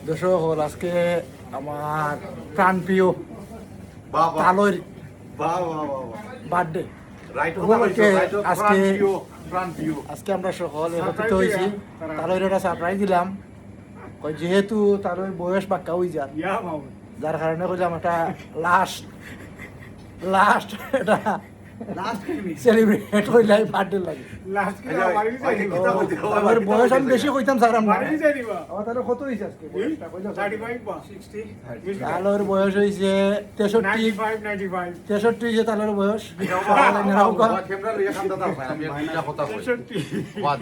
দর্শক হল আজকে আমার প্রাণপ্রিয় তালইর বার্থডে উপলক্ষে আজকে আমরা সকল একত্রিত হয়েছি তালইর একটা সারপ্রাইজ দিলাম যেহেতু তালইর বয়স বাক্কা হয়ে যার যার কারণে কইলাম একটা লাস্ট এটা সেলিব্রেট হইলাই বার্থডে লাগে আমার বয়স আমি বেশি কইতাম স্যার আমার তাহলে কত হয়েছে আজকে তালোর বয়স হয়েছে 63 হয়েছে তালোর বয়স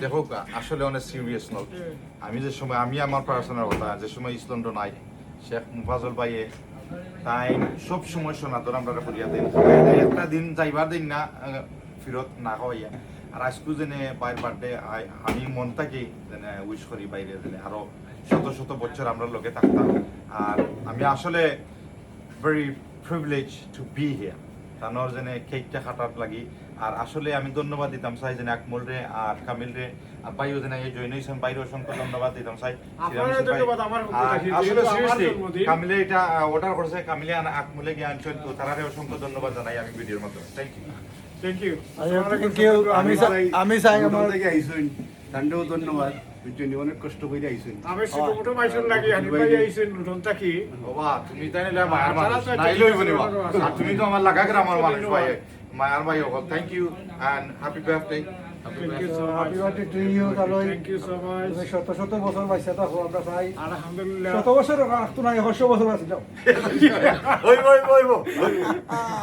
দেখো আসলে অনেক সিরিয়াস নোট আমি আমার পার্সোনাল কথা যে সময় ইসলন্ড নাই শেখ মুফাজল ভাইয়ে তাই সব সময় সনাতন আমরা করিয়া দেন একটা দিন যাইবার দিন না ফিরত না হইয়া আর আজকু যেনে বাইর বার্থডে আমি মন থাকি যেনে উইশ করি বাইরে যেনে আরো শত শত বছর আমরা লোকে থাকতাম আর আমি আসলে very privilege to be here তানোর যেনে কেকটা কাটার লাগি আর আসলে আমি ধন্যবাদ দিতাম চাই যেন আকমল রে আর কামিল রে আর বাইও যেন এই জয়েন হয়েছেন বাইরে অসংখ্য ধন্যবাদ দিতাম চাই আসলে সিরিয়াসলি কামিলে এটা অর্ডার করছে কামিলে আকমলে গিয়ে আনছেন তো তারারে অসংখ্য ধন্যবাদ জানাই আমি ভিডিওর মাধ্যমে থ্যাংক ইউ আমি চাই আমার তান্ডেও ধন্যবাদ অনেক কষ্ট করে আইছেন আমি ছোট মাইসুর লাগি হানি ভাই আইছেন লুটন থাকি বাবা তুমি তাই না মায়ার মানুষ নাইলে হইব না আর তুমি তো আমার লাগা করে আমার মানুষ ভাই মায়ার ভাই হল thank you and happy birthday happy birthday to you তালই থ্যাংক ইউ সো মাচ তুমি শত শত বছর বাইসা থাকো আমরা চাই আলহামদুলিল্লাহ শত বছর রাখতো না 100 বছর আছে যাও হইব